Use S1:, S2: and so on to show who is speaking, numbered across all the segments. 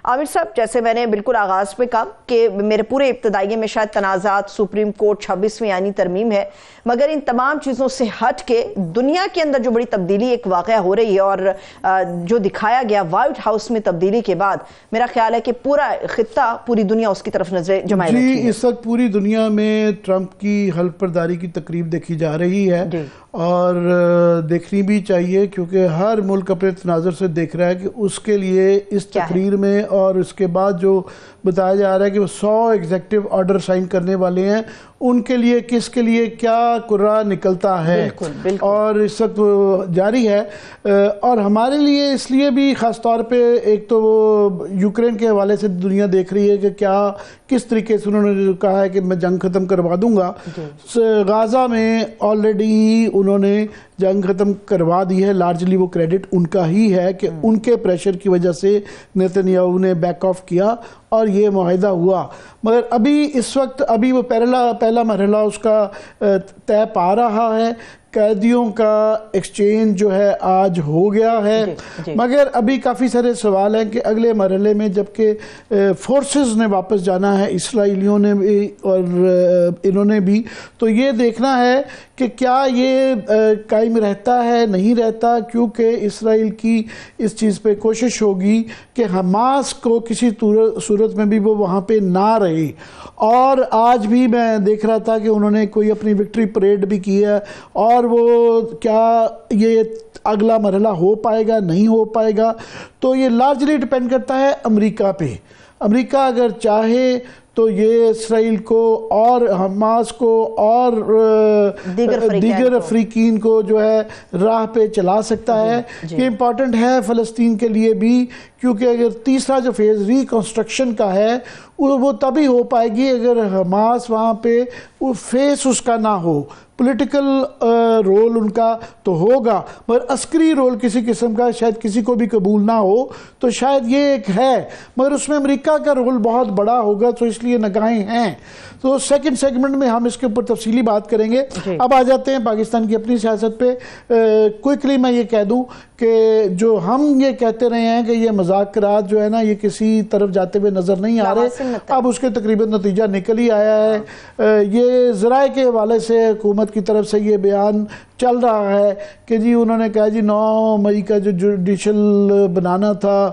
S1: عامر صاحب، جیسے میں نے بالکل آغاز پہ کہا کہ میرے پورے ابتدائیے میں شاید تنازعات سپریم کورٹ 26ویں آئینی ترمیم ہے، مگر ان تمام چیزوں سے ہٹ کے دنیا کے اندر جو بڑی تبدیلی ایک واقعہ ہو رہی ہے اور جو دکھایا گیا وائٹ ہاؤس میں تبدیلی کے بعد، میرا خیال ہے کہ پورا خطہ، پوری دنیا اس کی طرف نظریں جمائے رکھی ہے۔
S2: جی، اس وقت پوری دنیا میں ٹرمپ کی حلف برداری کی تقریب دیکھی جا رہی ہے اور دیکھنی بھی چاہیے، کیونکہ ہر ملک اپنے تناظر سے دیکھ رہا ہے کہ اس کے لیے اس تقریر میں اور اس کے بعد جو بتایا جا رہا ہے کہ وہ 100 ایگزیکٹو آرڈر سائن کرنے والے ہیں، ان کے لیے کس کے لیے کیا قرعہ نکلتا ہے اور اس وقت جاری ہے۔ اور ہمارے لیے اس لیے بھی خاص طور پہ ایک تو وہ یوکرین کے حوالے سے دنیا دیکھ رہی ہے کہ کیا کس طریقے سے انہوں نے کہا ہے کہ میں جنگ ختم کروا دوں گا۔ غازہ میں آلریڈی انہوں نے جنگ ختم کروا دی ہے، لارجلی وہ کریڈٹ ان کا ہی ہے کہ ان کے پریشر کی وجہ سے نیتنیاہو نے بیک آف کیا اور یہ معاہدہ ہوا۔ مگر ابھی اس وقت ابھی وہ پہلا مرحلہ اس کا طے پا رہا ہے، قیدیوں کا ایکسچینج جو ہے آج ہو گیا ہے، مگر ابھی کافی سارے سوال ہیں کہ اگلے مرحلے میں جبکہ فورسز نے واپس جانا ہے، اسرائیلیوں نے بھی اور انہوں نے بھی، تو یہ دیکھنا ہے کہ کیا یہ قائم رہتا ہے نہیں رہتا، کیونکہ اسرائیل کی اس چیز پہ کوشش ہوگی کہ حماس کو کسی صورت میں بھی وہ وہاں پہ نہ رہے۔ اور آج بھی میں دیکھ رہا تھا کہ انہوں نے کوئی اپنی وکٹری پریڈ بھی کی ہے، اور وہ کیا یہ اگلا مرحلہ ہو پائے گا نہیں ہو پائے گا، تو یہ لارجلی ڈیپینڈ کرتا ہے امریکہ پہ۔ امریکہ اگر چاہے تو یہ اسرائیل کو اور حماس کو اور دیگر افریقین کو جو ہے راہ پہ چلا سکتا ہے۔ یہ امپورٹنٹ ہے فلسطین کے لیے بھی، کیونکہ اگر تیسرا جو فیز ریکنسٹرکشن کا ہے وہ تبھی ہو پائے گی اگر حماس وہاں پہ فیس اس کا نہ ہو۔ پولیٹیکل رول ان کا تو ہوگا، مگر عسکری رول کسی قسم کا شاید کسی کو بھی قبول نہ ہو، تو شاید یہ ایک ہے، مگر اس میں امریکہ کا رول بہت بڑا ہوگا، تو اس لیے نگاہیں ہیں۔ تو سیکنڈ سیگمنٹ میں ہم اس کے اوپر تفصیلی بات کریں گے۔ اب آ جاتے ہیں پاکستان کی اپنی سیاست پہ۔ کوئکلی میں یہ کہہ دوں کہ جو ہم یہ کہتے رہے ہیں کہ یہ مذاکرات جو ہے نا یہ کسی طرف جاتے ہوئے نظر نہیں آ رہے، اب اس کے تقریباً نتیجہ نکل ہی آیا ہے۔ یہ ذرائع کے حوالے سے حکومت کی طرف سے یہ بیان چل رہا ہے کہ جی انہوں نے کہا جی 9 مئی کا جو جوڈیشل بنانا تھا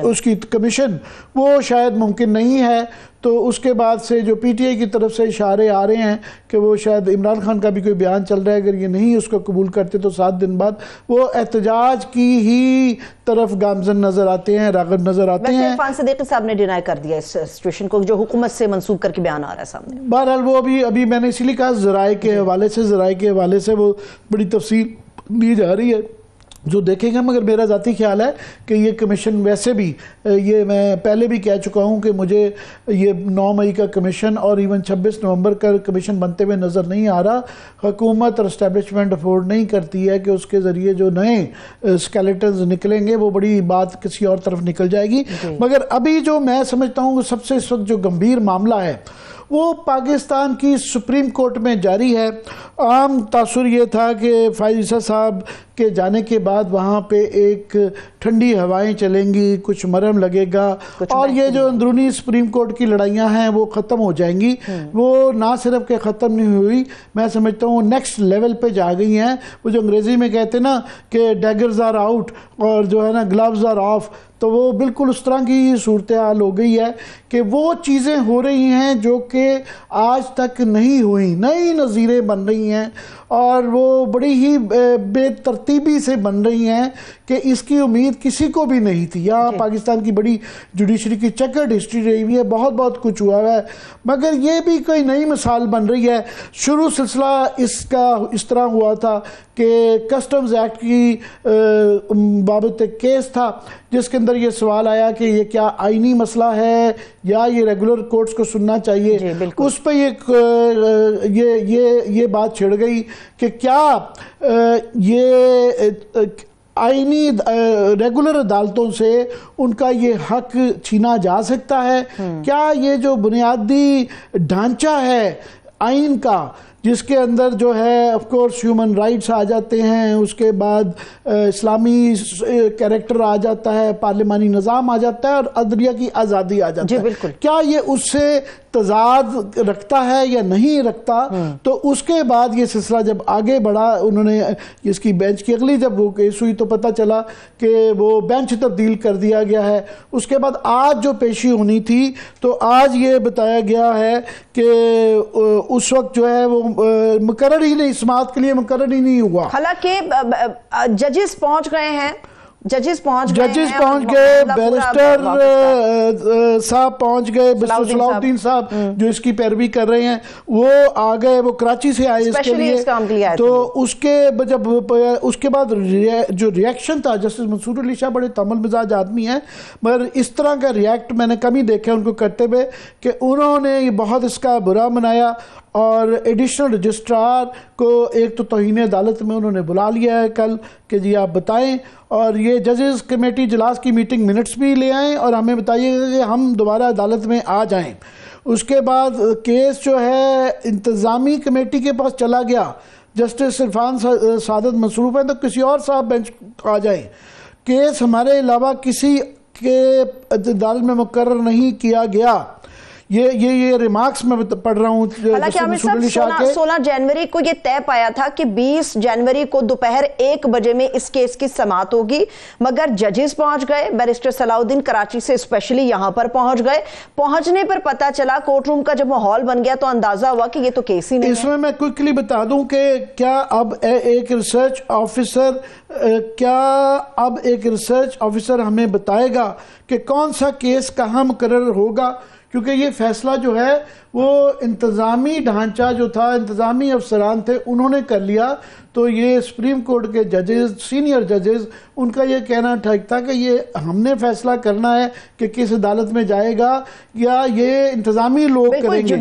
S2: اس کی کمیشن، وہ شاید ممکن نہیں ہے۔ تو اس کے بعد سے جو پی ٹی آئی کی طرف سے اشارے آ رہے ہیں کہ وہ شاید عمران خان کا بھی کوئی بیان چل رہا ہے، اگر یہ نہیں اس کو قبول کرتے تو 7 دن بعد وہ احتجاج کی ہی طرف گامزن نظر آتے ہیں، راغب نظر آتے ہیں۔
S1: عرفان صدیقی صاحب نے ڈینائی کر دیا اس سچویشن کو جو حکومت سے منسوخ کر کے بیان آ رہا ہے سامنے۔
S2: بہرحال وہ ابھی میں نے اسی لیے کہا ذرائع کے حوالے سے وہ بڑی تفصیل دی جا رہی ہے جو دیکھیں گے، مگر میرا ذاتی خیال ہے کہ یہ کمیشن ویسے بھی، یہ میں پہلے بھی کہہ چکا ہوں کہ مجھے یہ 9 مئی کا کمیشن اور ایون 26 نومبر کا کمیشن بنتے ہوئے نظر نہیں آ رہا۔ حکومت اور اسٹیبلشمنٹ افورڈ نہیں کرتی ہے کہ اس کے ذریعے جو نئے اسکیلیٹنز نکلیں گے وہ بڑی بات کسی اور طرف نکل جائے گی۔ مگر ابھی جو میں سمجھتا ہوں سب سے اس وقت جو گمبھیر معاملہ ہے وہ پاکستان کی سپریم کورٹ میں جاری ہے۔ عام تاثر یہ تھا کہ فائز عیسیٰ صاحب کے جانے کے بعد وہاں پہ ایک ٹھنڈی ہوائیں چلیں گی، کچھ مرہم لگے گا، اور یہ جو اندرونی سپریم کورٹ کی لڑائیاں ہیں وہ ختم ہو جائیں گی۔ وہ نہ صرف کہ ختم نہیں ہوئی، میں سمجھتا ہوں نیکسٹ لیول پہ جا گئی ہیں۔ وہ جو انگریزی میں کہتے ہیں نا کہ ڈیگرز آر آؤٹ اور جو ہے نا گلوز آر آف، تو وہ بالکل اس طرح کی صورتحال ہو گئی ہے کہ وہ چیزیں ہو رہی ہیں جو کہ آج تک نہیں ہوئی، نئی نظیریں بن رہی ہیں اور وہ بڑی ہی بے ترتیبی سے بن رہی ہیں کہ اس کی امید کسی کو بھی نہیں تھی۔ یہاں پاکستان کی بڑی جوڈیشری کی چیکرڈ ہسٹری رہی ہوئی ہے، بہت کچھ ہوا ہے، مگر یہ بھی کوئی نئی مثال بن رہی ہے۔ شروع سلسلہ اس کا اس طرح ہوا تھا کہ کسٹمز ایکٹ کی بابت ایک کیس تھا جس کے اندر یہ سوال آیا کہ یہ کیا آئینی مسئلہ ہے یا یہ ریگولر کورٹس کو سننا چاہیے۔ اس پہ یہ بات چھڑ گئی کہ کیا یہ آئینی ریگولر عدالتوں سے ان کا یہ حق چھینا جا سکتا ہے؟ کیا یہ جو بنیادی ڈھانچہ ہے آئین کا جس کے اندر جو ہے آف کورس ہیومن رائٹس آ جاتے ہیں، اس کے بعد اسلامی کیریکٹر آ جاتا ہے، پارلیمانی نظام آ جاتا ہے، اور عدلیہ کی آزادی آ جاتا ہے۔
S1: بالکل۔
S2: کیا یہ اس سے تضاد رکھتا ہے یا نہیں رکھتا؟ تو اس کے بعد یہ سلسلہ جب آگے بڑھا، انہوں نے اس کی بینچ کی اگلی جب وہ کیس ہوئی تو پتہ چلا کہ وہ بینچ تبدیل کر دیا گیا ہے۔ اس کے بعد آج جو پیشی ہونی تھی تو آج یہ بتایا گیا ہے کہ اس وقت جو ہے وہ مقرر ہی نہیں، سماعت کے لیے مقرر ہی نہیں ہوا۔
S1: حالانکہ ججز پہنچ گئے ہیں، ججز پہنچ
S2: گئے، بیرسٹر صاحب پہنچ گئے، مسٹر صلاح الدین صاحب جو اس کی پیروی کر رہے ہیں وہ آ گئے، وہ کراچی سے آئے اس کے لیے۔ تو اس کے بعد جو ریاکشن تھا، جسٹس منصور علی شاہ بڑے تمل مزاج آدمی ہیں، مگر اس طرح کا ریاکٹ میں نے کم ہی دیکھا ان کو کرتے ہوئے کہ انہوں نے بہت اس کا برا منایا، اور ایڈیشنل رجسٹرار کو ایک تو توہین عدالت میں انہوں نے بلا لیا ہے کل کہ جی آپ بتائیں، اور یہ ججز کمیٹی اجلاس کی میٹنگ منٹس بھی لے آئیں اور ہمیں بتائیے گا کہ ہم دوبارہ عدالت میں آ جائیں۔ اس کے بعد کیس جو ہے انتظامی کمیٹی کے پاس چلا گیا، جسٹس عرفان سعادت مصروف ہیں تو کسی اور صاحب بینچ آ جائیں۔ کیس ہمارے علاوہ کسی کے عدالت میں مقرر نہیں کیا گیا۔ یہ ریمارکس میں پڑھ رہا ہوں۔
S1: حالانکہ عامر صاحب 16 جنوری کو یہ طے پایا تھا کہ 20 جنوری کو دوپہر 1 بجے میں اس کیس کی سماعت ہوگی، مگر ججز پہنچ گئے، بیرسٹر صلاح الدین کراچی سے اسپیشلی یہاں پر پہنچ گئے۔ پہنچنے پر پتا چلا، کورٹ روم کا جب ماحول بن گیا تو اندازہ ہوا کہ یہ تو کیس ہی نہیں ہے۔
S2: اس میں کوئکلی بتا دوں کہ کیا اب ایک ریسرچ آفیسر ہمیں بتائے گا کہ کون سا کیس کہاں مقرر ہوگا، کیونکہ یہ فیصلہ جو ہے وہ انتظامی ڈھانچہ جو تھا، انتظامی افسران تھے، انہوں نے کر لیا۔ تو یہ سپریم کورٹ کے ججز، سینئر ججز، ان کا یہ کہنا ٹھیک تھا کہ یہ ہم نے فیصلہ کرنا ہے کہ کس عدالت میں جائے گا، یا یہ انتظامی لوگ کریں گے۔